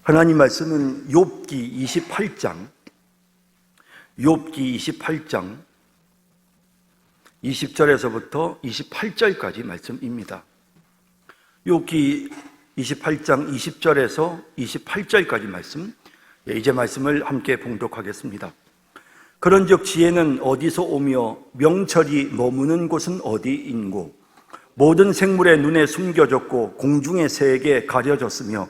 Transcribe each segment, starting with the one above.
하나님 말씀은 욥기 28장 20절에서부터 28절까지 말씀입니다. 욥기 28장 20절에서 28절까지 말씀, 이제 말씀을 함께 봉독하겠습니다. 그런즉 지혜는 어디서 오며 명철이 머무는 곳은 어디인고, 모든 생물의 눈에 숨겨졌고 공중의 새에게 가려졌으며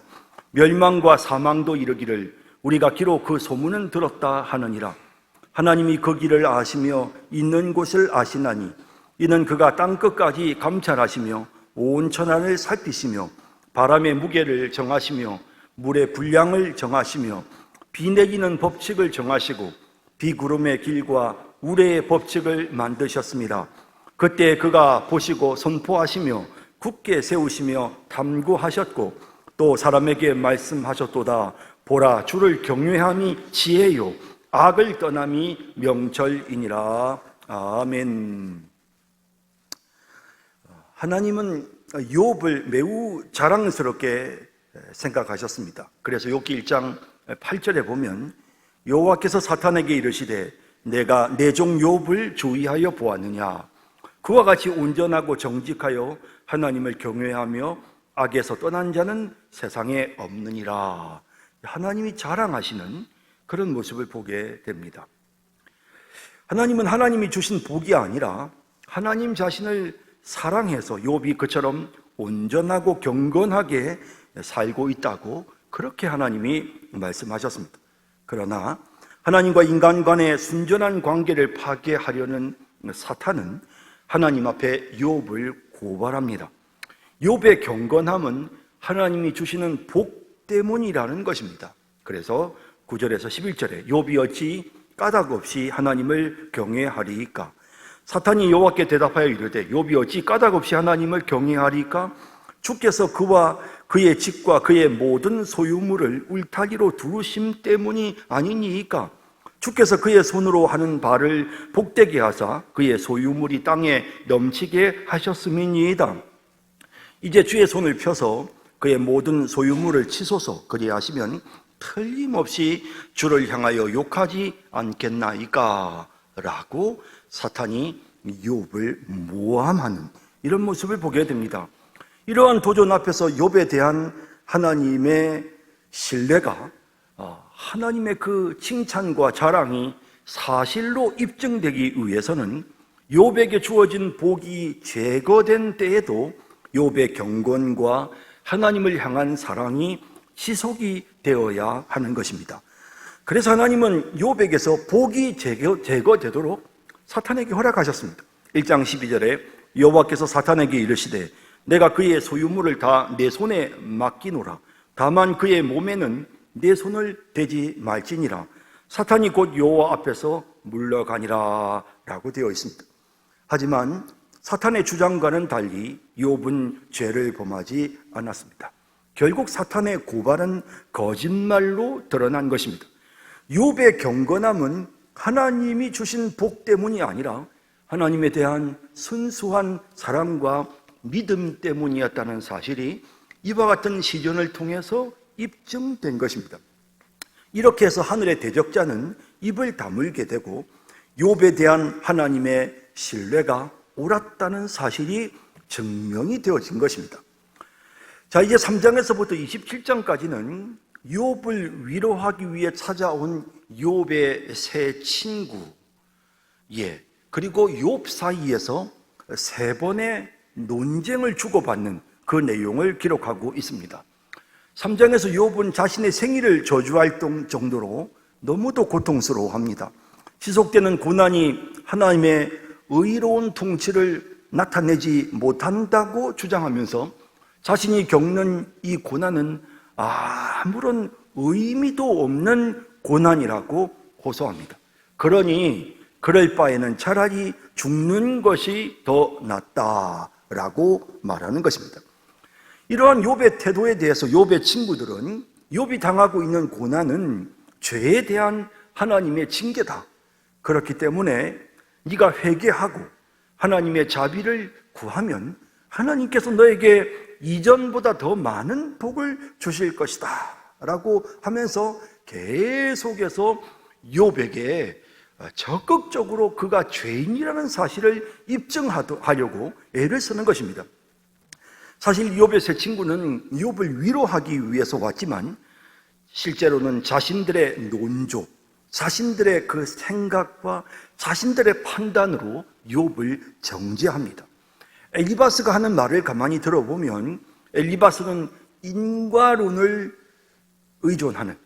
멸망과 사망도 이르기를 우리가 기록 그 소문은 들었다 하느니라. 하나님이 그 길을 아시며 있는 곳을 아시나니 이는 그가 땅끝까지 감찰하시며 온 천하를 살피시며 바람의 무게를 정하시며 물의 분량을 정하시며 비 내리는 법칙을 정하시고 비구름의 길과 우레의 법칙을 만드셨습니다. 그때 그가 보시고 선포하시며 굳게 세우시며 탐구하셨고 또 사람에게 말씀하셨도다. 보라, 주를 경외함이 지혜요 악을 떠남이 명철이니라. 아멘. 하나님은 욥을 매우 자랑스럽게 생각하셨습니다. 그래서 욥기 1장 8절에 보면 여호와께서 사탄에게 이르시되 내가 내 종 욥을 주의하여 보았느냐. 그와 같이 온전하고 정직하여 하나님을 경외하며 악에서 떠난 자는 세상에 없느니라. 하나님이 자랑하시는 그런 모습을 보게 됩니다. 하나님은 하나님이 주신 복이 아니라 하나님 자신을 사랑해서 욥이 그처럼 온전하고 경건하게 살고 있다고 그렇게 하나님이 말씀하셨습니다. 그러나 하나님과 인간 간의 순전한 관계를 파괴하려는 사탄은 하나님 앞에 욥을 고발합니다. 욥의 경건함은 하나님이 주시는 복 때문이라는 것입니다. 그래서 9절에서 11절에 욥이 어찌 까닭 없이 하나님을 경외하리이까? 사탄이 여호와께 대답하여 이르되 욥이 어찌 까닭 없이 하나님을 경외하리이까? 주께서 그와 그의 집과 그의 모든 소유물을 울타리로 두르심 때문이 아니니이까? 주께서 그의 손으로 하는 바를 복되게 하사 그의 소유물이 땅에 넘치게 하셨음이니이다. 이제 주의 손을 펴서 그의 모든 소유물을 치소서. 그리하시면 틀림없이 주를 향하여 욕하지 않겠나이까? 라고 사탄이 욥을 모함하는 이런 모습을 보게 됩니다. 이러한 도전 앞에서 욥에 대한 하나님의 신뢰가, 하나님의 그 칭찬과 자랑이 사실로 입증되기 위해서는 욥에게 주어진 복이 제거된 때에도 욥의 경건과 하나님을 향한 사랑이 지속이 되어야 하는 것입니다. 그래서 하나님은 욥에게서 복이 제거되도록 사탄에게 허락하셨습니다. 1장 12절에 여호와께서 사탄에게 이르시되 내가 그의 소유물을 다 내 손에 맡기노라. 다만 그의 몸에는 내 손을 대지 말지니라. 사탄이 곧 여호와 앞에서 물러가니라 라고 되어 있습니다. 하지만 사탄의 주장과는 달리 욥은 죄를 범하지 않았습니다. 결국 사탄의 고발은 거짓말로 드러난 것입니다. 욥의 경건함은 하나님이 주신 복 때문이 아니라 하나님에 대한 순수한 사랑과 믿음 때문이었다는 사실이 이와 같은 시련을 통해서 입증된 것입니다. 이렇게 해서 하늘의 대적자는 입을 다물게 되고 욥에 대한 하나님의 신뢰가 옳았다는 사실이 증명이 되어진 것입니다. 자, 이제 3장에서부터 27장까지는 욥을 위로하기 위해 찾아온 욥의 세 친구, 그리고 욥 사이에서 세 번의 논쟁을 주고받는 그 내용을 기록하고 있습니다. 3장에서 욥은 자신의 생일을 저주할 정도로 너무도 고통스러워합니다. 지속되는 고난이 하나님의 의로운 통치를 나타내지 못한다고 주장하면서 자신이 겪는 이 고난은 아무런 의미도 없는 고난이라고 호소합니다. 그러니 그럴 바에는 차라리 죽는 것이 더 낫다라고 말하는 것입니다. 이러한 욥의 태도에 대해서 욥의 친구들은 욥이 당하고 있는 고난은 죄에 대한 하나님의 징계다. 그렇기 때문에 네가 회개하고 하나님의 자비를 구하면 하나님께서 너에게 이전보다 더 많은 복을 주실 것이다 라고 하면서 계속해서 욥에게 적극적으로 그가 죄인이라는 사실을 입증하려고 애를 쓰는 것입니다. 사실 욥의 세 친구는 욥을 위로하기 위해서 왔지만 실제로는 자신들의 논조, 자신들의 그 생각과 자신들의 판단으로 욥을 정죄합니다. 엘리바스가 하는 말을 가만히 들어보면 엘리바스는 인과론을 의존하는,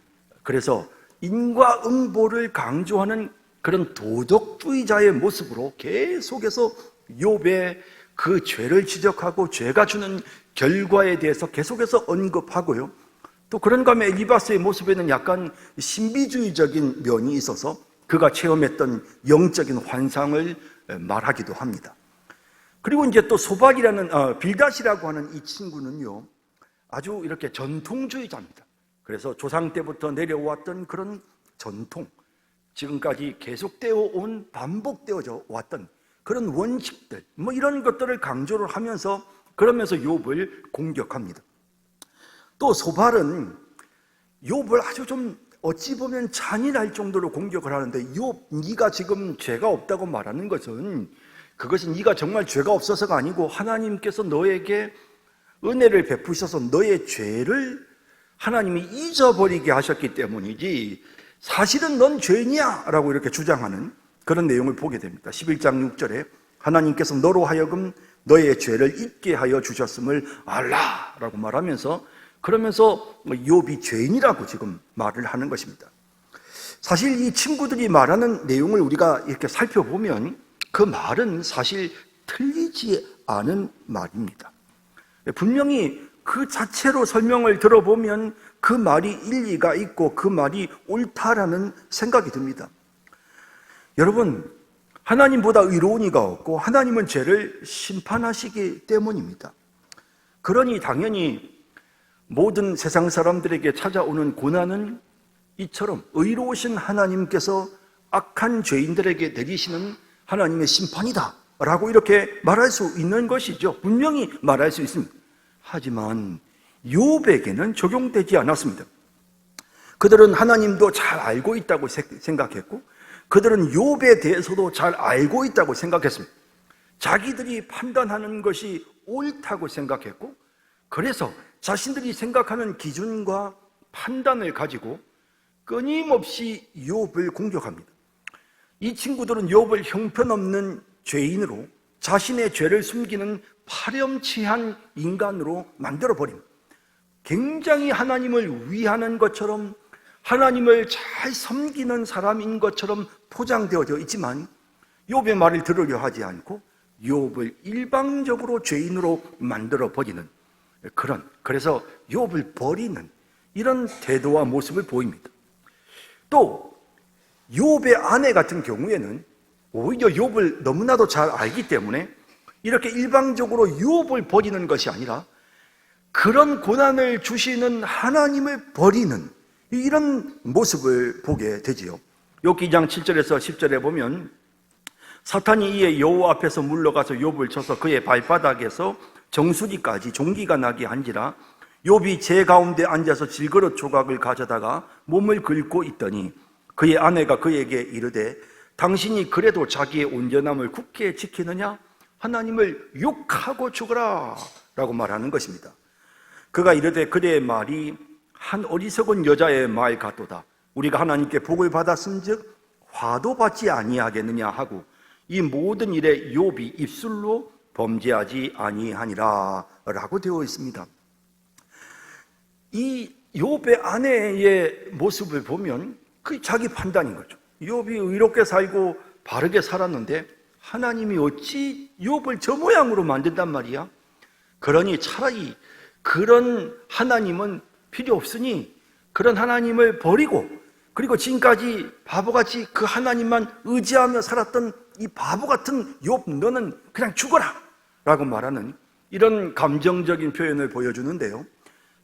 그래서 인과응보를 강조하는 그런 도덕주의자의 모습으로 계속해서 욥의 그 죄를 지적하고 죄가 주는 결과에 대해서 계속해서 언급하고요. 또 그런가 하면 엘리바스의 모습에는 약간 신비주의적인 면이 있어서 그가 체험했던 영적인 환상을 말하기도 합니다. 그리고 이제 또 소박이라는 빌닷이라고 하는 이 친구는요, 아주 이렇게 전통주의자입니다. 그래서 조상 때부터 내려왔던 그런 전통, 지금까지 계속되어 온, 반복되어져 왔던 그런 원칙들, 이런 것들을 강조를 하면서 그러면서 욥을 공격합니다. 또 소발은 욥을 아주 좀 어찌 보면 잔인할 정도로 공격을 하는데, 욥, 네가 지금 죄가 없다고 말하는 것은 그것은 네가 정말 죄가 없어서가 아니고 하나님께서 너에게 은혜를 베푸셔서 너의 죄를 하나님이 잊어버리게 하셨기 때문이지 사실은 넌 죄인이야 라고 이렇게 주장하는 그런 내용을 보게 됩니다. 11장 6절에 하나님께서 너로 하여금 너의 죄를 잊게 하여 주셨음을 알라 라고 말하면서, 그러면서 욥이 죄인이라고 지금 말을 하는 것입니다. 사실 이 친구들이 말하는 내용을 우리가 이렇게 살펴보면 그 말은 사실 틀리지 않은 말입니다. 분명히 그 자체로 설명을 들어보면 그 말이 일리가 있고 그 말이 옳다라는 생각이 듭니다. 여러분, 하나님보다 의로운 이가 없고 하나님은 죄를 심판하시기 때문입니다. 그러니 당연히 모든 세상 사람들에게 찾아오는 고난은 이처럼 의로우신 하나님께서 악한 죄인들에게 내리시는 하나님의 심판이다 라고 이렇게 말할 수 있는 것이죠. 분명히 말할 수 있습니다. 하지만 욥에게는 적용되지 않았습니다. 그들은 하나님도 잘 알고 있다고 생각했고, 그들은 욥에 대해서도 잘 알고 있다고 생각했습니다. 자기들이 판단하는 것이 옳다고 생각했고, 그래서 자신들이 생각하는 기준과 판단을 가지고 끊임없이 욥을 공격합니다. 이 친구들은 욥을 형편없는 죄인으로, 자신의 죄를 숨기는 파렴치한 인간으로 만들어버립니다. 굉장히 하나님을 위하는 것처럼, 하나님을 잘 섬기는 사람인 것처럼 포장되어져 있지만 욥의 말을 들으려 하지 않고 욥을 일방적으로 죄인으로 만들어버리는 그래서 욥을 버리는 이런 태도와 모습을 보입니다. 또 욥의 아내 같은 경우에는 오히려 욥을 너무나도 잘 알기 때문에 이렇게 일방적으로 욥을 버리는 것이 아니라 그런 고난을 주시는 하나님을 버리는 이런 모습을 보게 되지요. 욥기 2장 7절에서 10절에 보면 사탄이 이에 여호와 앞에서 물러가서 욥을 쳐서 그의 발바닥에서 정수리까지 종기가 나게 한지라 욥이 제 가운데 앉아서 질그릇 조각을 가져다가 몸을 긁고 있더니 그의 아내가 그에게 이르되 당신이 그래도 자기의 온전함을 굳게 지키느냐? 하나님을 욕하고 죽어라 라고 말하는 것입니다. 그가 이르되 그대의 말이 한 어리석은 여자의 말 같도다. 우리가 하나님께 복을 받았은즉 화도 받지 아니하겠느냐 하고 이 모든 일에 욥이 입술로 범죄하지 아니하니라 라고 되어 있습니다. 이 욥의 아내의 모습을 보면 그 자기 판단인 거죠. 욥이 의롭게 살고 바르게 살았는데 하나님이 어찌 욥을 저 모양으로 만든단 말이야? 그러니 차라리 그런 하나님은 필요 없으니 그런 하나님을 버리고, 그리고 지금까지 바보같이 그 하나님만 의지하며 살았던 이 바보 같은 욥 너는 그냥 죽어라 라고 말하는 이런 감정적인 표현을 보여주는데요.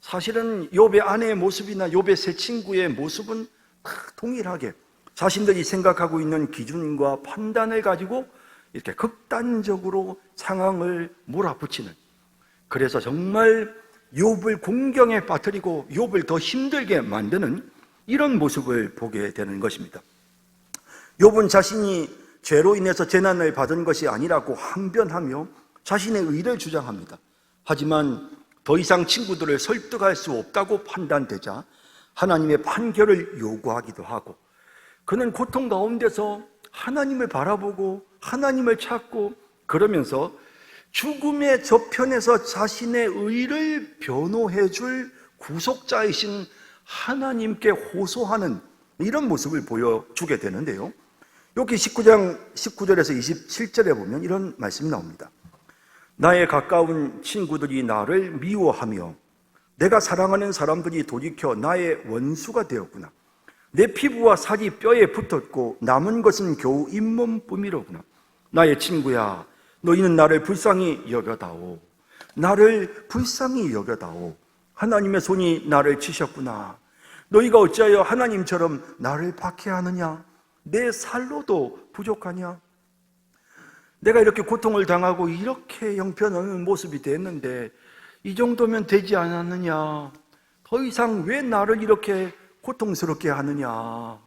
사실은 욥의 아내의 모습이나 욥의 세 친구의 모습은 다 동일하게 자신들이 생각하고 있는 기준과 판단을 가지고 이렇게 극단적으로 상황을 몰아붙이는, 그래서 정말 욥을 공경에 빠뜨리고 욥을 더 힘들게 만드는 이런 모습을 보게 되는 것입니다. 욥은 자신이 죄로 인해서 재난을 받은 것이 아니라고 항변하며 자신의 의를 주장합니다. 하지만 더 이상 친구들을 설득할 수 없다고 판단되자 하나님의 판결을 요구하기도 하고, 그는 고통 가운데서 하나님을 바라보고 하나님을 찾고, 그러면서 죽음의 저편에서 자신의 의를 변호해 줄 구속자이신 하나님께 호소하는 이런 모습을 보여주게 되는데요. 여기 19장 19절에서 27절에 보면 이런 말씀이 나옵니다. 나의 가까운 친구들이 나를 미워하며 내가 사랑하는 사람들이 돌이켜 나의 원수가 되었구나. 내 피부와 살이 뼈에 붙었고 남은 것은 겨우 잇몸뿐이로구나. 나의 친구야, 너희는 나를 불쌍히 여겨다오. 나를 불쌍히 여겨다오. 하나님의 손이 나를 치셨구나. 너희가 어찌하여 하나님처럼 나를 박해하느냐? 내 살로도 부족하냐? 내가 이렇게 고통을 당하고 이렇게 형편없는 모습이 됐는데 이 정도면 되지 않았느냐? 더 이상 왜 나를 이렇게 고통스럽게 하느냐?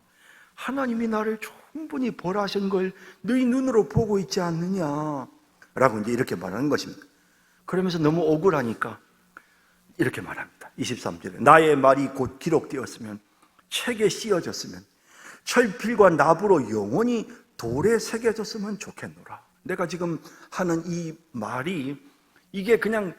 하나님이 나를 충분히 벌하신 걸 너희 눈으로 보고 있지 않느냐? 라고 이제 이렇게 말하는 것입니다. 그러면서 너무 억울하니까 이렇게 말합니다. 23절에 나의 말이 곧 기록되었으면, 책에 씌어졌으면, 철필과 납으로 영원히 돌에 새겨졌으면 좋겠노라. 내가 지금 하는 이 말이 이게 그냥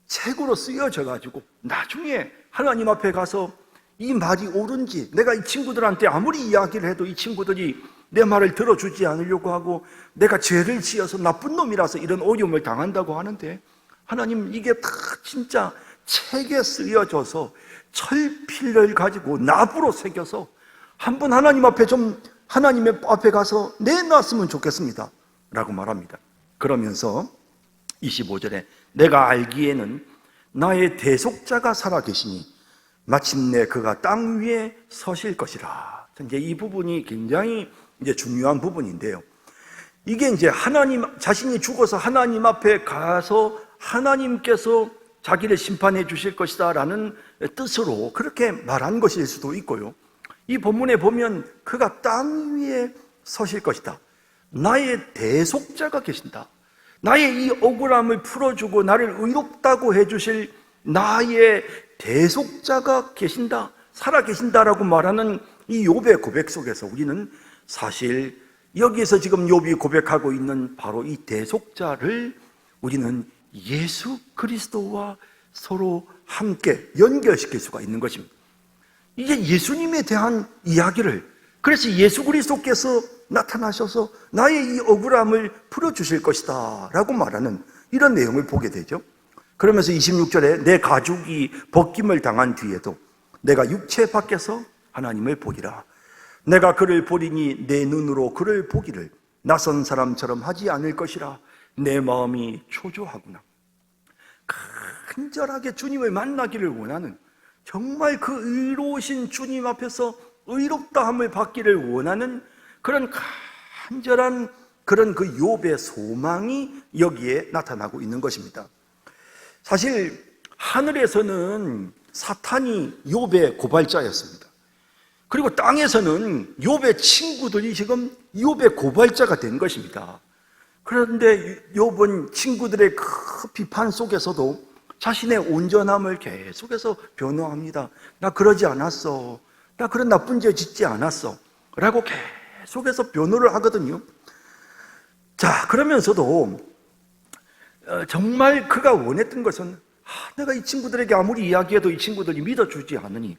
책으로 쓰여져 가지고 나중에 하나님 앞에 가서 이 말이 옳은지, 내가 이 친구들한테 아무리 이야기를 해도 이 친구들이 내 말을 들어주지 않으려고 하고 내가 죄를 지어서 나쁜 놈이라서 이런 어려움을 당한다고 하는데, 하나님 이게 다 진짜 책에 쓰여져서 철필을 가지고 납으로 새겨서 한번 하나님 앞에 하나님의 앞에 가서 내놨으면 좋겠습니다 라고 말합니다. 그러면서 25절에 내가 알기에는 나의 대속자가 살아계시니 마침내 그가 땅 위에 서실 것이라. 이제 이 부분이 굉장히 이제 중요한 부분인데요. 이게 이제 하나님 자신이 죽어서 하나님 앞에 가서 하나님께서 자기를 심판해 주실 것이다 라는 뜻으로 그렇게 말한 것일 수도 있고요. 이 본문에 보면 그가 땅 위에 서실 것이다. 나의 대속자가 계신다. 나의 이 억울함을 풀어주고 나를 의롭다고 해주실 나의 대속자가 계신다, 살아계신다라고 말하는 이 욥의 고백 속에서 우리는 사실 여기에서 지금 욥이 고백하고 있는 바로 이 대속자를 우리는 예수 그리스도와 서로 함께 연결시킬 수가 있는 것입니다. 이게 예수님에 대한 이야기를, 그래서 예수 그리스도께서 나타나셔서 나의 이 억울함을 풀어주실 것이다 라고 말하는 이런 내용을 보게 되죠. 그러면서 26절에 내 가죽이 벗김을 당한 뒤에도 내가 육체 밖에서 하나님을 보리라. 내가 그를 보리니 내 눈으로 그를 보기를 낯선 사람처럼 하지 않을 것이라. 내 마음이 초조하구나. 간절하게 주님을 만나기를 원하는, 정말 그 의로우신 주님 앞에서 의롭다함을 받기를 원하는 그런 간절한 그런 그 욥의 소망이 여기에 나타나고 있는 것입니다. 사실 하늘에서는 사탄이 욥의 고발자였습니다. 그리고 땅에서는 욥의 친구들이 지금 욥의 고발자가 된 것입니다. 그런데 욥은 친구들의 그 비판 속에서도 자신의 온전함을 계속해서 변호합니다. 나 그러지 않았어. 나 그런 나쁜 죄 짓지 않았어. 라고 계속해서 변호를 하거든요. 자, 그러면서도 정말 그가 원했던 것은 내가 이 친구들에게 아무리 이야기해도 이 친구들이 믿어주지 않으니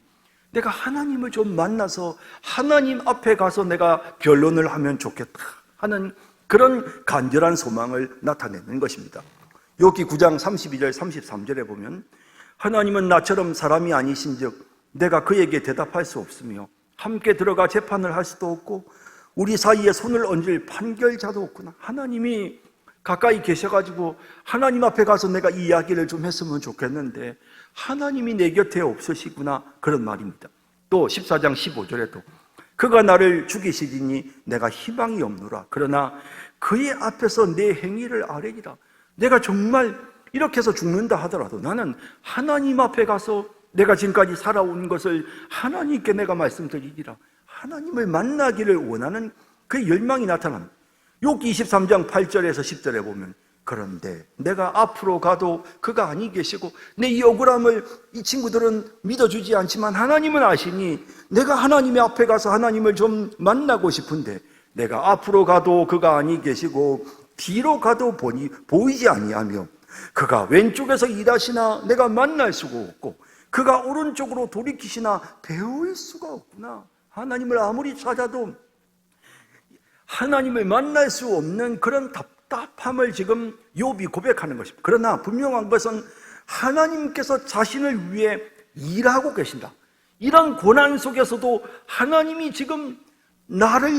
내가 하나님을 좀 만나서 하나님 앞에 가서 내가 변론을 하면 좋겠다 하는 그런 간절한 소망을 나타내는 것입니다. 욥기 9장 32절 33절에 보면 하나님은 나처럼 사람이 아니신즉 내가 그에게 대답할 수 없으며 함께 들어가 재판을 할 수도 없고 우리 사이에 손을 얹을 판결자도 없구나. 하나님이 가까이 계셔가지고 하나님 앞에 가서 내가 이 이야기를 좀 했으면 좋겠는데 하나님이 내 곁에 없으시구나, 그런 말입니다. 또 14장 15절에도 그가 나를 죽이시리니 내가 희망이 없노라. 그러나 그의 앞에서 내 행위를 아뢰리라. 내가 정말 이렇게 해서 죽는다 하더라도 나는 하나님 앞에 가서 내가 지금까지 살아온 것을 하나님께 내가 말씀드리리라. 하나님을 만나기를 원하는 그 열망이 나타납니다. 욥기 23장 8절에서 10절에 보면 그런데 내가 앞으로 가도 그가 아니 계시고 내 이 억울함을 이 친구들은 믿어주지 않지만 하나님은 아시니 내가 하나님의 앞에 가서 하나님을 좀 만나고 싶은데 내가 앞으로 가도 그가 아니 계시고 뒤로 가도 보이지 아니하며 그가 왼쪽에서 일하시나 내가 만날 수가 없고 그가 오른쪽으로 돌이키시나 배울 수가 없구나. 하나님을 아무리 찾아도 하나님을 만날 수 없는 그런 답답함을 지금 욥이 고백하는 것입니다. 그러나 분명한 것은 하나님께서 자신을 위해 일하고 계신다. 이런 고난 속에서도 하나님이 지금 나를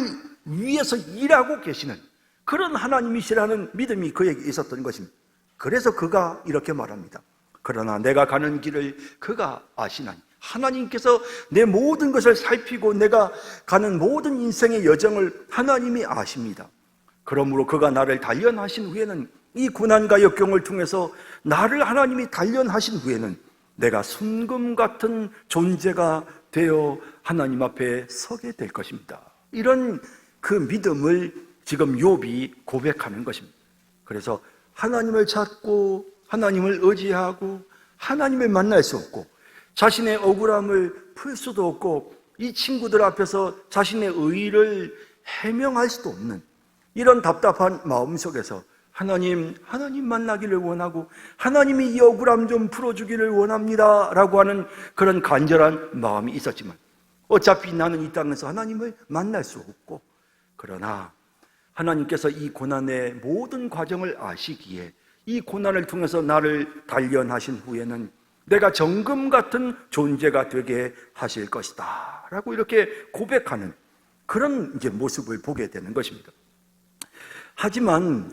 위해서 일하고 계시는 그런 하나님이시라는 믿음이 그에게 있었던 것입니다. 그래서 그가 이렇게 말합니다. 그러나 내가 가는 길을 그가 아시나니 하나님께서 내 모든 것을 살피고 내가 가는 모든 인생의 여정을 하나님이 아십니다. 그러므로 그가 나를 단련하신 후에는 이 고난과 역경을 통해서 나를 하나님이 단련하신 후에는 내가 순금 같은 존재가 되어 하나님 앞에 서게 될 것입니다. 이런 그 믿음을 지금 욥이 고백하는 것입니다. 그래서 하나님을 찾고 하나님을 의지하고 하나님을 만날 수 없고 자신의 억울함을 풀 수도 없고 이 친구들 앞에서 자신의 의의를 해명할 수도 없는 이런 답답한 마음 속에서 하나님 만나기를 원하고 하나님이 이 억울함 좀 풀어주기를 원합니다 라고 하는 그런 간절한 마음이 있었지만 어차피 나는 이 땅에서 하나님을 만날 수 없고 그러나 하나님께서 이 고난의 모든 과정을 아시기에 이 고난을 통해서 나를 단련하신 후에는 내가 정금 같은 존재가 되게 하실 것이다 라고 이렇게 고백하는 그런 이제 모습을 보게 되는 것입니다. 하지만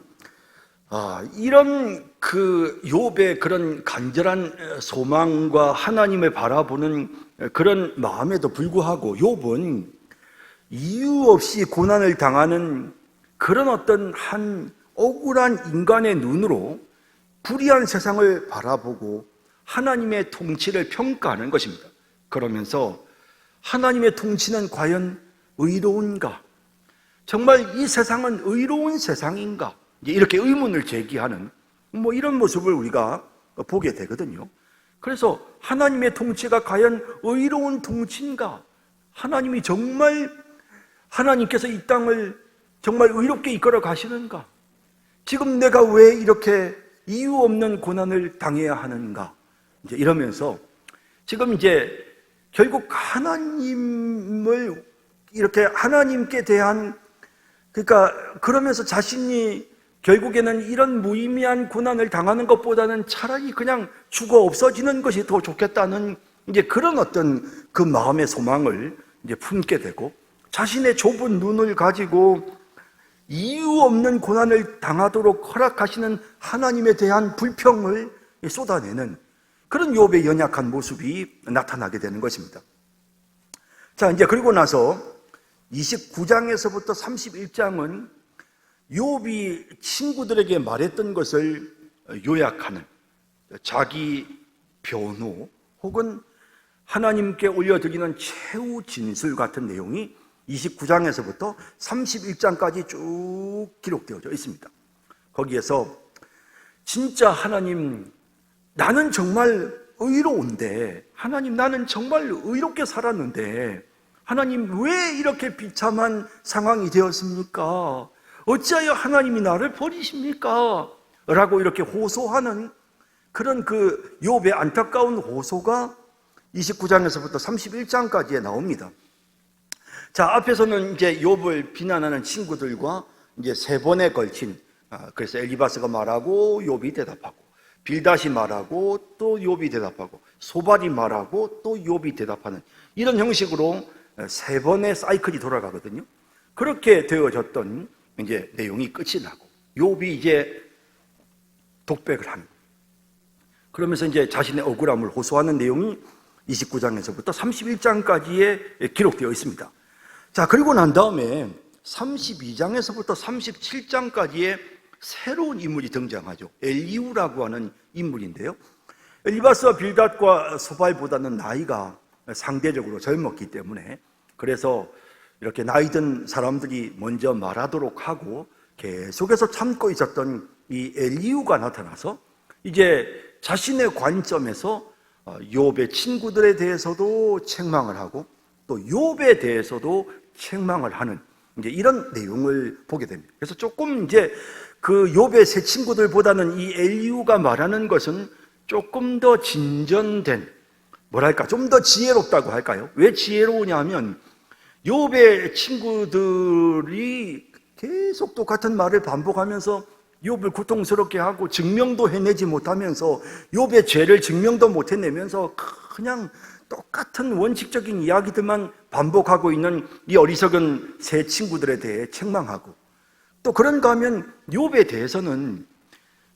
이런 그 욥의 그런 간절한 소망과 하나님을 바라보는 그런 마음에도 불구하고 욥은 이유 없이 고난을 당하는 그런 어떤 한 억울한 인간의 눈으로 불의한 세상을 바라보고 하나님의 통치를 평가하는 것입니다. 그러면서 하나님의 통치는 과연 의로운가? 정말 이 세상은 의로운 세상인가? 이렇게 의문을 제기하는 이런 모습을 우리가 보게 되거든요. 그래서 하나님의 통치가 과연 의로운 통치인가? 하나님께서 이 땅을 정말 의롭게 이끌어 가시는가? 지금 내가 왜 이렇게 이유 없는 고난을 당해야 하는가? 이제 이러면서 지금 이제 결국 하나님을 이렇게 하나님께 대한 그러면서 자신이 결국에는 이런 무의미한 고난을 당하는 것보다는 차라리 그냥 죽어 없어지는 것이 더 좋겠다는 이제 그런 어떤 그 마음의 소망을 이제 품게 되고 자신의 좁은 눈을 가지고 이유 없는 고난을 당하도록 허락하시는 하나님에 대한 불평을 쏟아내는 그런 욥의 연약한 모습이 나타나게 되는 것입니다. 자, 이제 그리고 나서 29장에서부터 31장은 욥이 친구들에게 말했던 것을 요약하는 자기 변호 혹은 하나님께 올려드리는 최후 진술 같은 내용이 29장에서부터 31장까지 쭉 기록되어져 있습니다. 거기에서 진짜 하나님, 나는 정말 의로운데, 하나님 나는 정말 의롭게 살았는데 하나님 왜 이렇게 비참한 상황이 되었습니까? 어찌하여 하나님이 나를 버리십니까? 라고 이렇게 호소하는 그런 그 욥의 안타까운 호소가 29장에서부터 31장까지에 나옵니다. 자, 앞에서는 이제 욥을 비난하는 친구들과 이제 세 번에 걸친, 그래서 엘리바스가 말하고 욥이 대답하고, 빌닷이 말하고 또 욥이 대답하고, 소발이 말하고 또 욥이 대답하는 이런 형식으로 세 번의 사이클이 돌아가거든요. 그렇게 되어졌던 이제 내용이 끝이 나고 욥이 이제 독백을 합니다. 그러면서 이제 자신의 억울함을 호소하는 내용이 29장에서부터 31장까지에 기록되어 있습니다. 자, 그리고 난 다음에 32장에서부터 37장까지의 새로운 인물이 등장하죠. 엘리후라고 하는 인물인데요. 엘리바스와 빌닷과 소발보다는 나이가 상대적으로 젊었기 때문에, 그래서 이렇게 나이 든 사람들이 먼저 말하도록 하고 계속해서 참고 있었던 이 엘리후가 나타나서 이제 자신의 관점에서 욥의 친구들에 대해서도 책망을 하고 또 욥에 대해서도 책망을 하는 이제 이런 내용을 보게 됩니다. 그래서 조금 이제 그 욥의 새 친구들보다는 이 엘리후가 말하는 것은 조금 더 진전된, 뭐랄까, 좀 더 지혜롭다고 할까요? 왜 지혜로우냐면 욥의 친구들이 계속 똑같은 말을 반복하면서 욥을 고통스럽게 하고 증명도 해내지 못하면서 욥의 죄를 증명도 못 해내면서 그냥 똑같은 원칙적인 이야기들만 반복하고 있는 이 어리석은 새 친구들에 대해 책망하고, 또 그런가 하면 욥에 대해서는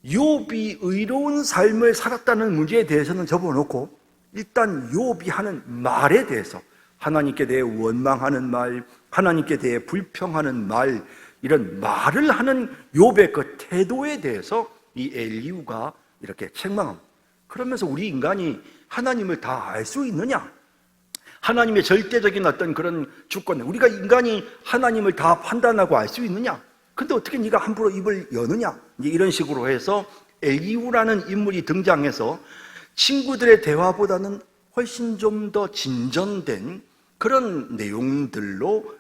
욥이 의로운 삶을 살았다는 문제에 대해서는 접어놓고 일단 욥이 하는 말에 대해서, 하나님께 대해 원망하는 말, 하나님께 대해 불평하는 말, 이런 말을 하는 욥의 그 태도에 대해서 이 엘리후가 이렇게 책망합니다. 그러면서 우리 인간이 하나님을 다 알 수 있느냐? 하나님의 절대적인 어떤 그런 주권, 우리가 인간이 하나님을 다 판단하고 알 수 있느냐? 근데 어떻게 네가 함부로 입을 여느냐? 이제 이런 식으로 해서 엘리후라는 인물이 등장해서 친구들의 대화보다는 훨씬 좀 더 진전된 그런 내용들로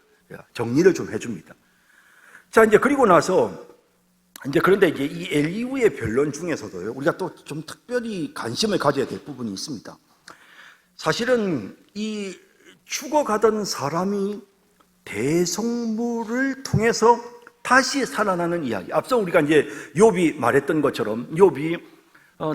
정리를 좀 해줍니다. 자, 이제 그리고 나서 그런데 이제 이 엘리후의 변론 중에서도요, 우리가 또 좀 특별히 관심을 가져야 될 부분이 있습니다. 사실은 이 죽어가던 사람이 대속물을 통해서 다시 살아나는 이야기. 앞서 우리가 이제 욥이 말했던 것처럼 욥이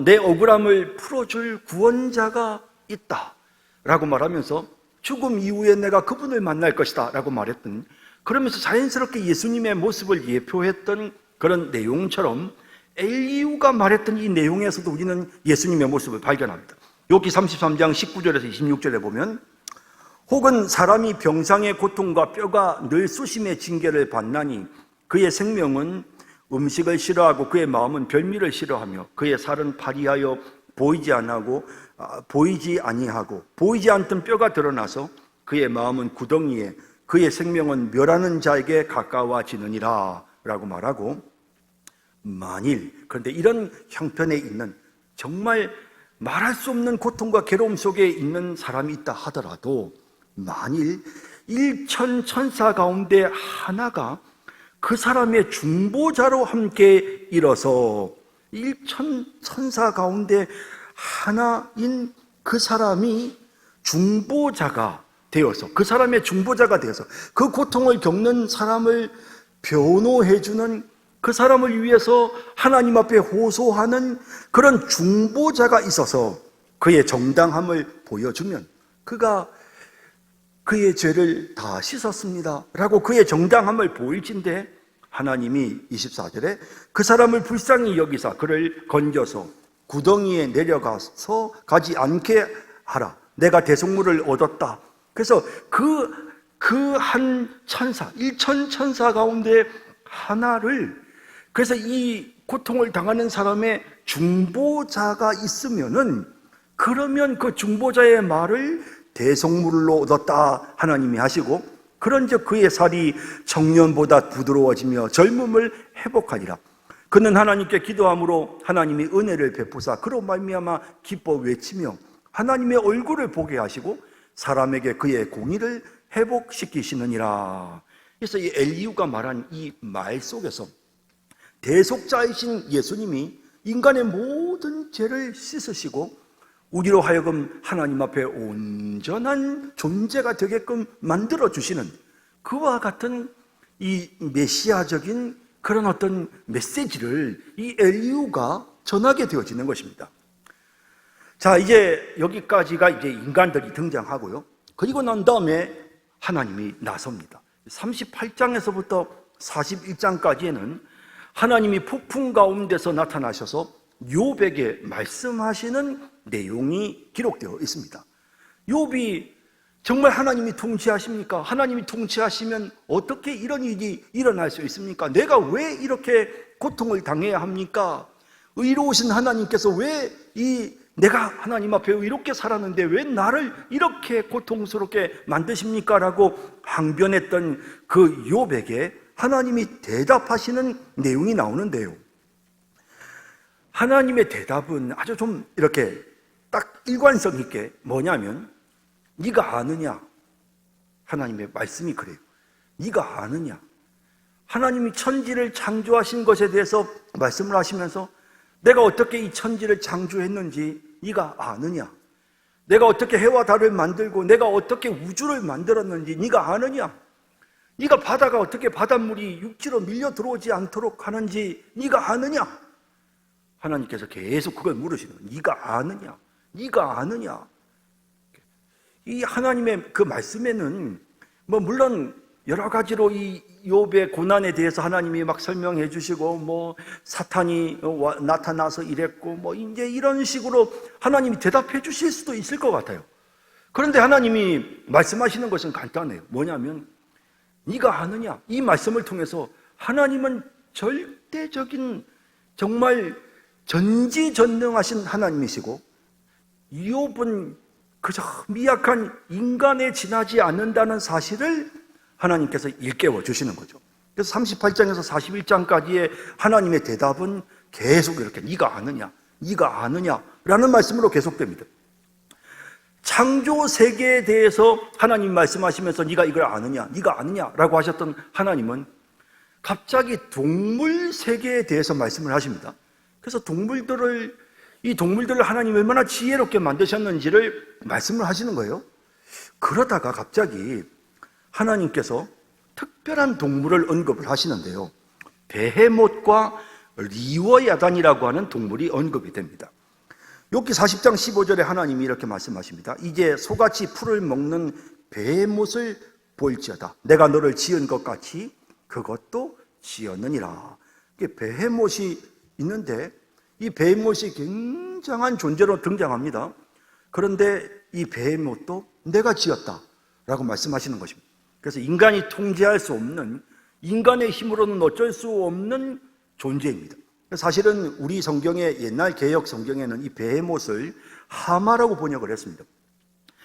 내 억울함을 풀어줄 구원자가 있다라고 말하면서 죽음 이후에 내가 그분을 만날 것이다라고 말했던, 그러면서 자연스럽게 예수님의 모습을 예표했던 그런 내용처럼 엘리후가 말했던 이 내용에서도 우리는 예수님의 모습을 발견합니다. 욥기 33장 19절에서 26절에 보면, 혹은 사람이 병상의 고통과 뼈가 늘 수심의 징계를 받나니 그의 생명은 음식을 싫어하고 그의 마음은 별미를 싫어하며 그의 살은 파리하여 보이지 아니하고 보이지 않던 뼈가 드러나서 그의 마음은 구덩이에, 그의 생명은 멸하는 자에게 가까워지느니라 라고 말하고, 만일, 그런데 이런 형편에 있는 정말 말할 수 없는 고통과 괴로움 속에 있는 사람이 있다 하더라도, 만일 일천천사 가운데 하나가 그 사람의 중보자로 함께 일어서 일천천사 가운데 하나인 그 사람이 중보자가 되어서, 그 사람의 중보자가 되어서 그 고통을 겪는 사람을 변호해주는, 그 사람을 위해서 하나님 앞에 호소하는 그런 중보자가 있어서 그의 정당함을 보여주면, 그가 그의 죄를 다 씻었습니다 라고 그의 정당함을 보일진데, 하나님이 24절에 그 사람을 불쌍히 여기사 그를 건져서 구덩이에 내려가서 가지 않게 하라. 내가 대속물을 얻었다. 그래서 그 한 천사, 일천천사 가운데 하나를, 그래서 이 고통을 당하는 사람의 중보자가 있으면은, 그러면 그 중보자의 말을 대속물로 얻었다 하나님이 하시고, 그런즉 그의 살이 청년보다 부드러워지며 젊음을 회복하리라. 그는 하나님께 기도함으로 하나님이 은혜를 베푸사 그로 말미암아 기뻐 외치며 하나님의 얼굴을 보게 하시고 사람에게 그의 공의를 회복시키시느니라. 그래서 이 엘리후가 말한 이 말 속에서 대속자이신 예수님이 인간의 모든 죄를 씻으시고 우리로 하여금 하나님 앞에 온전한 존재가 되게끔 만들어주시는 그와 같은 이 메시아적인 그런 어떤 메시지를 이 엘리후가 전하게 되어지는 것입니다. 자, 이제 여기까지가 이제 인간들이 등장하고요. 그리고 난 다음에 하나님이 나섭니다. 38장에서부터 41장까지에는 하나님이 폭풍 가운데서 나타나셔서 욥에게 말씀하시는 내용이 기록되어 있습니다. 욥이 정말 하나님이 통치하십니까? 하나님이 통치하시면 어떻게 이런 일이 일어날 수 있습니까? 내가 왜 이렇게 고통을 당해야 합니까? 의로우신 하나님께서 왜 내가 하나님 앞에 이렇게 살았는데 왜 나를 이렇게 고통스럽게 만드십니까? 라고 항변했던 그 욥에게 하나님이 대답하시는 내용이 나오는데요. 하나님의 대답은 아주 좀 이렇게 딱 일관성 있게 뭐냐면, 네가 아느냐? 하나님의 말씀이 그래요. 네가 아느냐? 하나님이 천지를 창조하신 것에 대해서 말씀을 하시면서 내가 어떻게 이 천지를 창조했는지 네가 아느냐? 내가 어떻게 해와 달을 만들고 내가 어떻게 우주를 만들었는지 네가 아느냐? 네가 바다가 어떻게 바닷물이 육지로 밀려 들어오지 않도록 하는지 네가 아느냐? 하나님께서 계속 그걸 물으시는 거예요. 네가 아느냐? 네가 아느냐? 이 하나님의 그 말씀에는 물론 여러 가지로 이 욥의 고난에 대해서 하나님이 막 설명해 주시고 사탄이 나타나서 이랬고 이제 이런 식으로 하나님이 대답해 주실 수도 있을 것 같아요. 그런데 하나님이 말씀하시는 것은 간단해요. 뭐냐면 네가 아느냐? 이 말씀을 통해서 하나님은 절대적인 정말 전지전능하신 하나님이시고 욥은 그저 미약한 인간에 지나지 않는다는 사실을 하나님께서 일깨워 주시는 거죠. 그래서 38장에서 41장까지의 하나님의 대답은 계속 이렇게 네가 아느냐? 네가 아느냐? 라는 말씀으로 계속됩니다. 창조 세계에 대해서 하나님 말씀하시면서 네가 이걸 아느냐? 네가 아느냐? 라고 하셨던 하나님은 갑자기 동물 세계에 대해서 말씀을 하십니다. 그래서 이 동물들을 하나님이 얼마나 지혜롭게 만드셨는지를 말씀을 하시는 거예요. 그러다가 갑자기 하나님께서 특별한 동물을 언급을 하시는데요. 베헤못과 리워야단이라고 하는 동물이 언급이 됩니다. 욥기 40장 15절에 하나님이 이렇게 말씀하십니다. 이제 소같이 풀을 먹는 베헤못을 볼지어다. 내가 너를 지은 것 같이 그것도 지었느니라. 이게 베헤못이 있는데 이 베헤못이 굉장한 존재로 등장합니다. 그런데 이 베헤못도 내가 지었다라고 말씀하시는 것입니다. 그래서 인간이 통제할 수 없는, 인간의 힘으로는 어쩔 수 없는 존재입니다. 사실은 우리 성경의 옛날 개역 성경에는 이 베헤못을 하마라고 번역을 했습니다.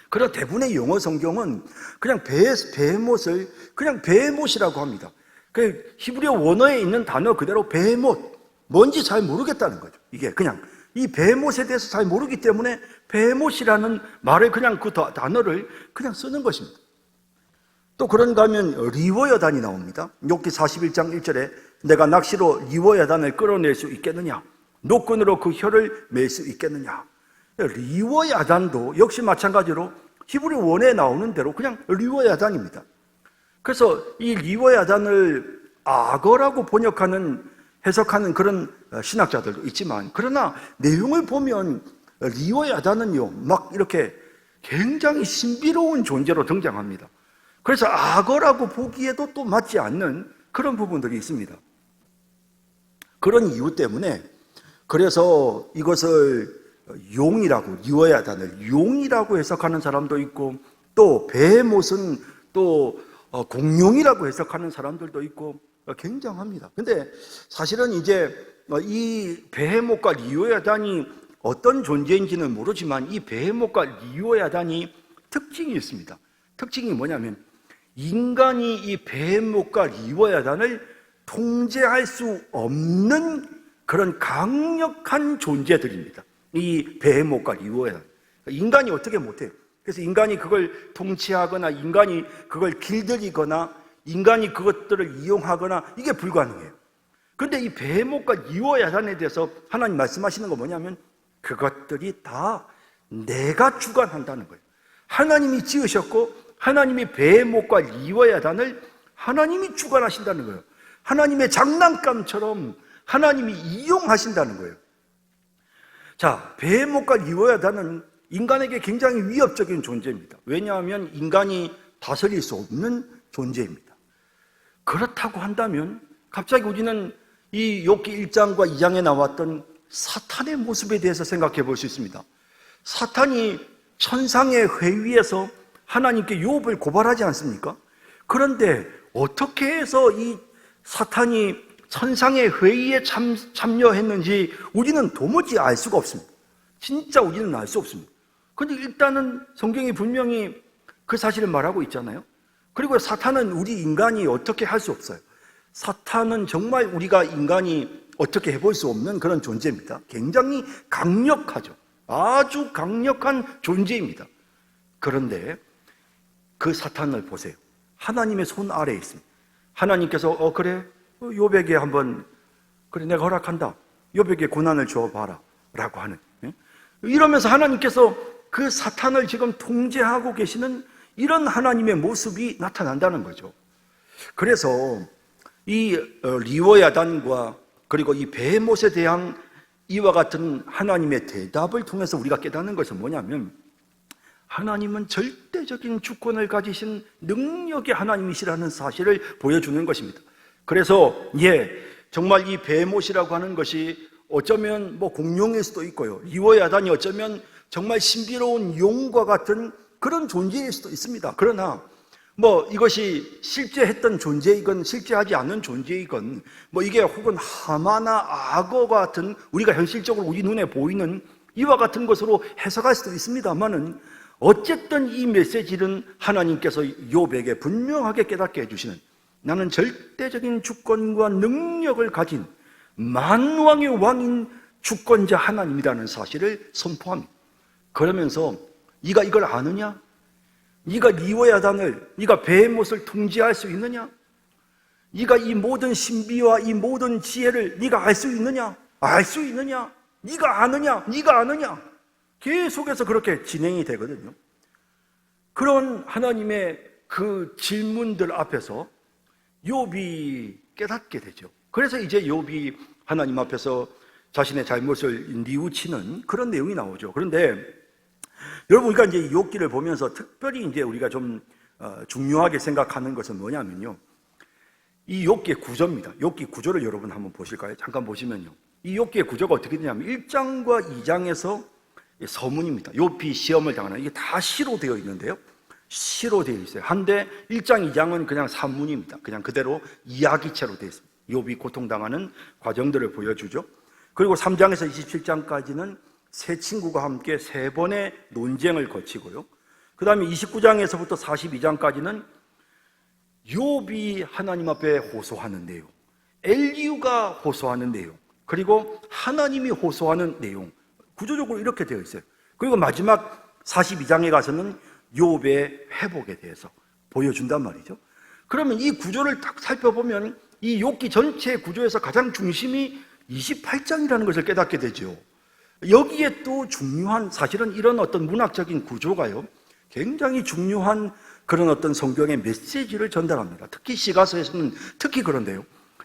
그러나 대부분의 영어 성경은 그냥 베헤못을 그냥 베헤못이라고 합니다. 그 히브리어 원어에 있는 단어 그대로 베헤못, 뭔지 잘 모르겠다는 거죠. 이게 그냥 이 베헤못에 대해서 잘 모르기 때문에 베헤못이라는 말을 그냥 그 단어를 그냥 쓰는 것입니다. 또 그런가 하면 리워야단이 나옵니다. 욥기 41장 1절에 내가 낚시로 리워야단을 끌어낼 수 있겠느냐? 노끈으로 그 혀를 맬 수 있겠느냐? 리워야단도 역시 마찬가지로 히브리 원어에 나오는 대로 그냥 리워야단입니다. 그래서 이 리워야단을 악어라고 해석하는 그런 신학자들도 있지만, 그러나 내용을 보면 리워야단은요 막 이렇게 굉장히 신비로운 존재로 등장합니다. 그래서 악어라고 보기에도 또 맞지 않는 그런 부분들이 있습니다. 그런 이유 때문에 그래서 이것을 용이라고, 리워야단을 용이라고 해석하는 사람도 있고, 또 베헤못은 또 공룡이라고 해석하는 사람들도 있고 굉장합니다. 근데 사실은 이제 이 베헤못과 리워야단이 어떤 존재인지는 모르지만 이 베헤못과 리워야단이 특징이 있습니다. 특징이 뭐냐면 인간이 이 베헤못과 리워야단을 통제할 수 없는 그런 강력한 존재들입니다. 이 베헤못과 리워야단. 인간이 어떻게 못해요. 그래서 인간이 그걸 통치하거나 인간이 그걸 길들이거나 인간이 그것들을 이용하거나 이게 불가능해요. 그런데 이 베헤못과 리워야단에 대해서 하나님 말씀하시는 거 뭐냐면 그것들이 다 내가 주관한다는 거예요. 하나님이 지으셨고 하나님이 베헤못과 리워야단을 하나님이 주관하신다는 거예요. 하나님의 장난감처럼 하나님이 이용하신다는 거예요. 자, 베헤못과 리워야단은 인간에게 굉장히 위협적인 존재입니다. 왜냐하면 인간이 다스릴 수 없는 존재입니다. 그렇다고 한다면 갑자기 우리는 이 욥기 1장과 2장에 나왔던 사탄의 모습에 대해서 생각해 볼 수 있습니다. 사탄이 천상의 회의에서 하나님께 욥을 고발하지 않습니까? 그런데 어떻게 해서 이 사탄이 선상의 회의에 참여했는지 우리는 도무지 알 수가 없습니다. 진짜 우리는 알 수 없습니다. 근데 일단은 성경이 분명히 그 사실을 말하고 있잖아요. 그리고 사탄은 우리 인간이 어떻게 할 수 없어요. 사탄은 정말 우리가 인간이 어떻게 해볼 수 없는 그런 존재입니다. 굉장히 강력하죠. 아주 강력한 존재입니다. 그런데 그 사탄을 보세요. 하나님의 손 아래에 있습니다. 하나님께서 그래 욥에게 한번 그래 내가 허락한다. 욥에게 고난을 줘봐라 라고 하는, 이러면서 하나님께서 그 사탄을 지금 통제하고 계시는 이런 하나님의 모습이 나타난다는 거죠. 그래서 이 리워야단과 그리고 이 베헤못에 대한 이와 같은 하나님의 대답을 통해서 우리가 깨닫는 것은 뭐냐면, 하나님은 절대적인 주권을 가지신 능력의 하나님이시라는 사실을 보여주는 것입니다. 그래서 정말 이 베헤못이라고 하는 것이 어쩌면 공룡일 수도 있고요, 리워야단이 어쩌면 정말 신비로운 용과 같은 그런 존재일 수도 있습니다. 그러나 이것이 실제 했던 존재이건 실제하지 않는 존재이건 이게 혹은 하마나 악어 같은 우리가 현실적으로 우리 눈에 보이는 이와 같은 것으로 해석할 수도 있습니다만은, 어쨌든 이 메시지는 하나님께서 욥에게 분명하게 깨닫게 해주시는, 나는 절대적인 주권과 능력을 가진 만왕의 왕인 주권자 하나님이라는 사실을 선포합니다. 그러면서 네가 이걸 아느냐? 네가 리워야단을, 네가 베헤못을 통제할 수 있느냐? 네가 이 모든 신비와 이 모든 지혜를 네가 알 수 있느냐? 알 수 있느냐? 네가 아느냐? 네가 아느냐? 계속해서 그렇게 진행이 되거든요. 그런 하나님의 그 질문들 앞에서 욥이 깨닫게 되죠. 그래서 이제 욥이 하나님 앞에서 자신의 잘못을 뉘우치는 그런 내용이 나오죠. 그런데 여러분, 우리가 이제 이 욥기를 보면서 특별히 이제 우리가 좀 중요하게 생각하는 것은 뭐냐면요, 이 욥기의 구조입니다. 욥기 구조를 여러분 한번 보실까요? 잠깐 보시면요, 이 욥기의 구조가 어떻게 되냐면 1장과 2장에서 서문입니다. 욥이 시험을 당하는, 이게 다 시로 되어 있는데요, 시로 되어 있어요. 한데 1장, 2장은 그냥 산문입니다. 그냥 그대로 이야기체로 되어 있습니다. 욥이 고통당하는 과정들을 보여주죠. 그리고 3장에서 27장까지는 세 친구가 함께 세 번의 논쟁을 거치고요, 그 다음에 29장에서부터 42장까지는 욥이 하나님 앞에 호소하는 내용, 엘리후가 호소하는 내용, 그리고 하나님이 호소하는 내용, 구조적으로 이렇게 되어 있어요. 그리고 마지막 42장에 가서는 욥의 회복에 대해서 보여준단 말이죠. 그러면 이 구조를 딱 살펴보면 이 욥기 전체 구조에서 가장 중심이 28장이라는 것을 깨닫게 되죠. 여기에 또 중요한, 사실은 이런 어떤 문학적인 구조가요, 굉장히 중요한 그런 어떤 성경의 메시지를 전달합니다. 특히 시가서에서는 특히 그런데요,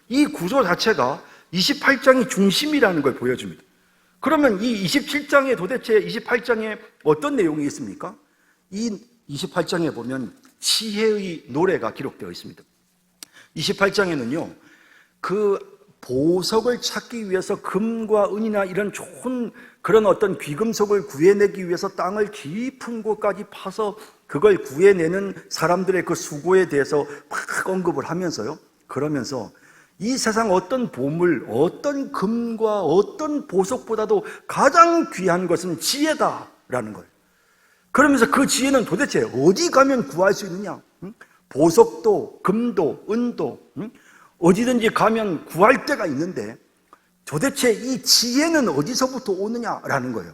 이 구조 자체가 28장이 중심이라는 걸 보여줍니다. 그러면 이 27장에 도대체 28장에 어떤 내용이 있습니까? 이 28장에 보면 지혜의 노래가 기록되어 있습니다. 28장에는요, 그 보석을 찾기 위해서 금과 은이나 이런 좋은 그런 어떤 귀금속을 구해내기 위해서 땅을 깊은 곳까지 파서 그걸 구해내는 사람들의 그 수고에 대해서 막 언급을 하면서요, 그러면서 이 세상 어떤 보물, 어떤 금과 어떤 보석보다도 가장 귀한 것은 지혜다라는 거예요. 그러면서 그 지혜는 도대체 어디 가면 구할 수 있느냐? 보석도, 금도, 은도, 어디든지 가면 구할 데가 있는데 도대체 이 지혜는 어디서부터 오느냐라는 거예요.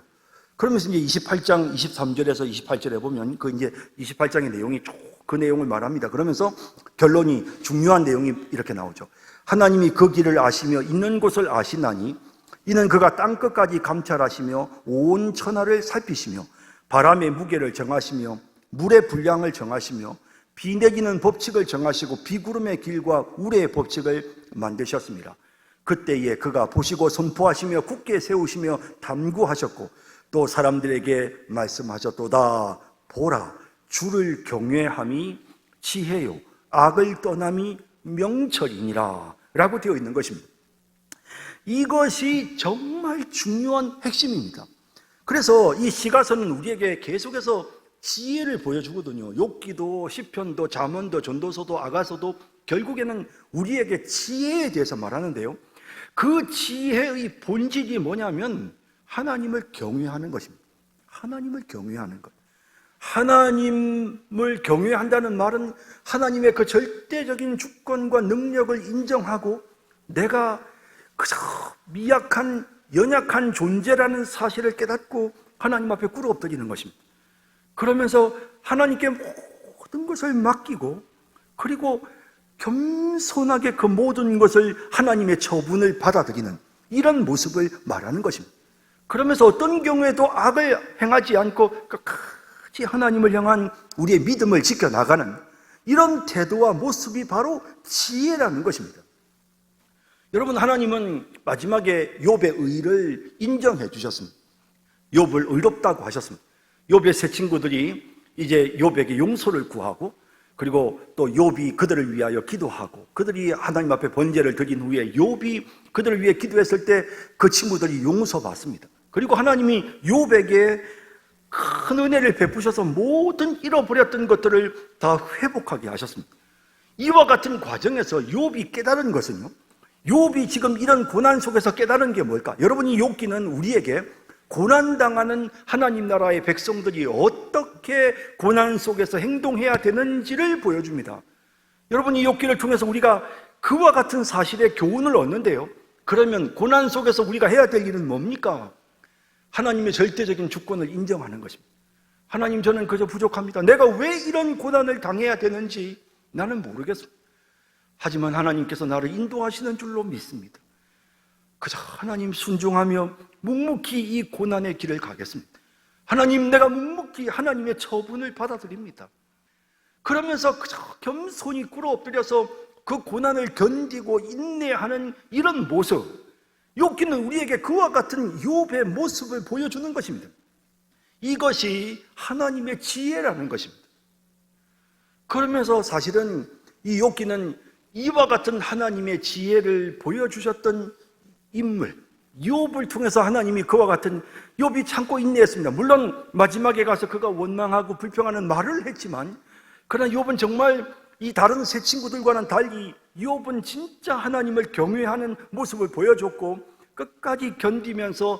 그러면서 이제 28장 23절에서 28절에 보면 그 이제 28장의 내용이 쭉 그 내용을 말합니다. 그러면서 결론이, 중요한 내용이 이렇게 나오죠. 하나님이 그 길을 아시며 있는 곳을 아시나니 이는 그가 땅끝까지 감찰하시며 온 천하를 살피시며 바람의 무게를 정하시며 물의 분량을 정하시며 비 내리는 법칙을 정하시고 비구름의 길과 우레의 법칙을 만드셨습니다. 그때에 그가 보시고 선포하시며 굳게 세우시며 탐구하셨고 또 사람들에게 말씀하셨도다. 보라, 주를 경외함이 지혜요 악을 떠남이 명철이니라 라고 되어 있는 것입니다. 이것이 정말 중요한 핵심입니다. 그래서 이 시가서는 우리에게 계속해서 지혜를 보여주거든요. 욥기도 시편도 잠언도 전도서도 아가서도 결국에는 우리에게 지혜에 대해서 말하는데요. 그 지혜의 본질이 뭐냐면 하나님을 경외하는 것입니다. 하나님을 경외하는 것. 하나님을 경외한다는 말은 하나님의 그 절대적인 주권과 능력을 인정하고 내가 그저 미약한 연약한 존재라는 사실을 깨닫고 하나님 앞에 꿇어 엎드리는 것입니다. 그러면서 하나님께 모든 것을 맡기고 그리고 겸손하게 그 모든 것을 하나님의 처분을 받아들이는 이런 모습을 말하는 것입니다. 그러면서 어떤 경우에도 악을 행하지 않고 끝까지 하나님을 향한 우리의 믿음을 지켜나가는 이런 태도와 모습이 바로 지혜라는 것입니다. 여러분, 하나님은 마지막에 욥의 의를 인정해 주셨습니다. 욥을 의롭다고 하셨습니다. 욥의 세 친구들이 이제 욥에게 용서를 구하고 그리고 또 욥이 그들을 위하여 기도하고 그들이 하나님 앞에 번제를 드린 후에 욥이 그들을 위해 기도했을 때 그 친구들이 용서받습니다. 그리고 하나님이 욥에게 큰 은혜를 베푸셔서 모든 잃어버렸던 것들을 다 회복하게 하셨습니다. 이와 같은 과정에서 욥이 깨달은 것은요, 욥이 지금 이런 고난 속에서 깨달은 게 뭘까? 여러분이 욥기는 우리에게 고난당하는 하나님 나라의 백성들이 어떻게 고난 속에서 행동해야 되는지를 보여줍니다. 여러분, 이 욥기를 통해서 우리가 그와 같은 사실의 교훈을 얻는데요, 그러면 고난 속에서 우리가 해야 될 일은 뭡니까? 하나님의 절대적인 주권을 인정하는 것입니다. 하나님, 저는 그저 부족합니다. 내가 왜 이런 고난을 당해야 되는지 나는 모르겠습니다. 하지만 하나님께서 나를 인도하시는 줄로 믿습니다. 그저 하나님 순종하며 묵묵히 이 고난의 길을 가겠습니다. 하나님, 내가 묵묵히 하나님의 처분을 받아들입니다. 그러면서 그저 겸손히 꿇어 엎드려서 그 고난을 견디고 인내하는 이런 모습, 욥기는 우리에게 그와 같은 욥의 모습을 보여주는 것입니다. 이것이 하나님의 지혜라는 것입니다. 그러면서 사실은 이 욥기는 이와 같은 하나님의 지혜를 보여주셨던 인물, 욥을 통해서 하나님이 그와 같은, 욥이 참고 인내했습니다. 물론 마지막에 가서 그가 원망하고 불평하는 말을 했지만, 그러나 욥은 정말 이 다른 세 친구들과는 달리 욥은 진짜 하나님을 경외하는 모습을 보여줬고 끝까지 견디면서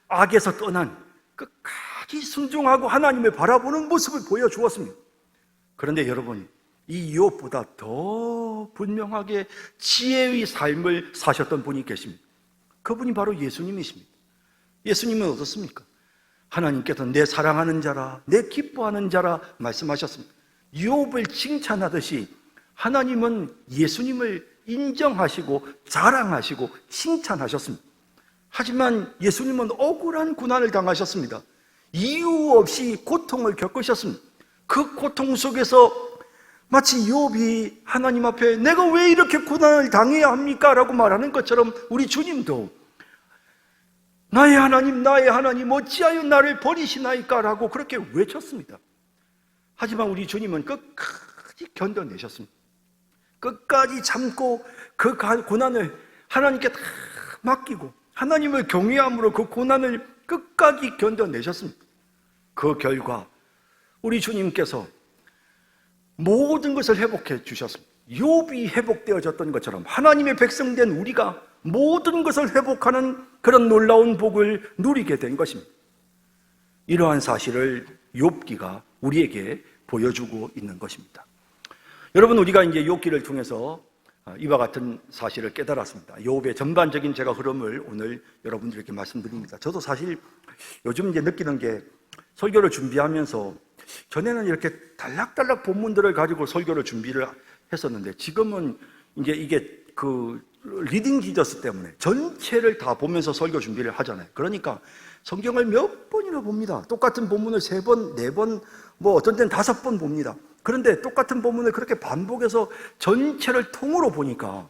악에서 떠난, 끝까지 순종하고 하나님을 바라보는 모습을 보여주었습니다. 그런데 여러분, 이 욥보다 더 분명하게 지혜의 삶을 사셨던 분이 계십니다. 그분이 바로 예수님이십니다. 예수님은 어떻습니까? 하나님께서 내 사랑하는 자라, 내 기뻐하는 자라 말씀하셨습니다. 욥을 칭찬하듯이 하나님은 예수님을 인정하시고 자랑하시고 칭찬하셨습니다. 하지만 예수님은 억울한 고난을 당하셨습니다. 이유 없이 고통을 겪으셨습니다. 그 고통 속에서 마치 욥이 하나님 앞에 내가 왜 이렇게 고난을 당해야 합니까? 라고 말하는 것처럼 우리 주님도 나의 하나님 어찌하여 나를 버리시나이까? 라고 그렇게 외쳤습니다. 하지만 우리 주님은 끝까지 견뎌내셨습니다. 끝까지 참고 그 고난을 하나님께 다 맡기고 하나님을 경외함으로 그 고난을 끝까지 견뎌내셨습니다. 그 결과 우리 주님께서 모든 것을 회복해 주셨습니다. 욥이 회복되어졌던 것처럼 하나님의 백성된 우리가 모든 것을 회복하는 그런 놀라운 복을 누리게 된 것입니다. 이러한 사실을 욥기가 우리에게 보여주고 있는 것입니다. 여러분, 우리가 이제 욥기를 통해서 이와 같은 사실을 깨달았습니다. 욥의 전반적인 제가 흐름을 오늘 여러분들에게 말씀드립니다. 저도 사실 요즘 이제 느끼는 게 설교를 준비하면서 전에는 이렇게 단락단락 본문들을 가지고 설교를 준비를 했었는데 지금은 이제 이게 그 리딩 지저스 때문에 전체를 다 보면서 설교 준비를 하잖아요. 그러니까 성경을 몇 번이나 봅니다. 똑같은 본문을 3번, 4번, 뭐 어떤 때는 5번 봅니다. 그런데 똑같은 본문을 그렇게 반복해서 전체를 통으로 보니까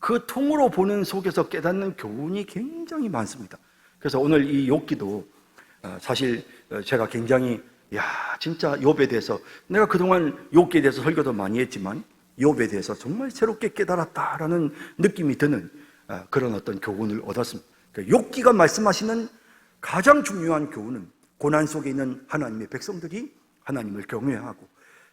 그 통으로 보는 속에서 깨닫는 교훈이 굉장히 많습니다. 그래서 오늘 이 욥기도 사실 제가 굉장히 진짜 욥에 대해서 내가 그동안 욥기에 대해서 설교도 많이 했지만 욥에 대해서 정말 새롭게 깨달았다라는 느낌이 드는 그런 어떤 교훈을 얻었습니다. 욥기가 말씀하시는 가장 중요한 교훈은 고난 속에 있는 하나님의 백성들이 하나님을 경외하고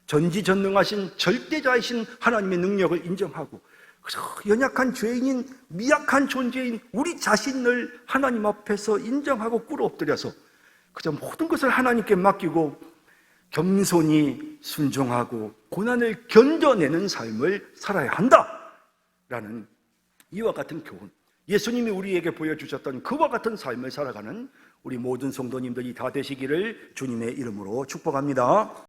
전지전능하신 절대자이신 하나님의 능력을 인정하고 그저 연약한 죄인인 미약한 존재인 우리 자신을 하나님 앞에서 인정하고 꿇어 엎드려서 그저 모든 것을 하나님께 맡기고 겸손히 순종하고 고난을 견뎌내는 삶을 살아야 한다라는 이와 같은 교훈, 예수님이 우리에게 보여주셨던 그와 같은 삶을 살아가는 우리 모든 성도님들이 다 되시기를 주님의 이름으로 축복합니다.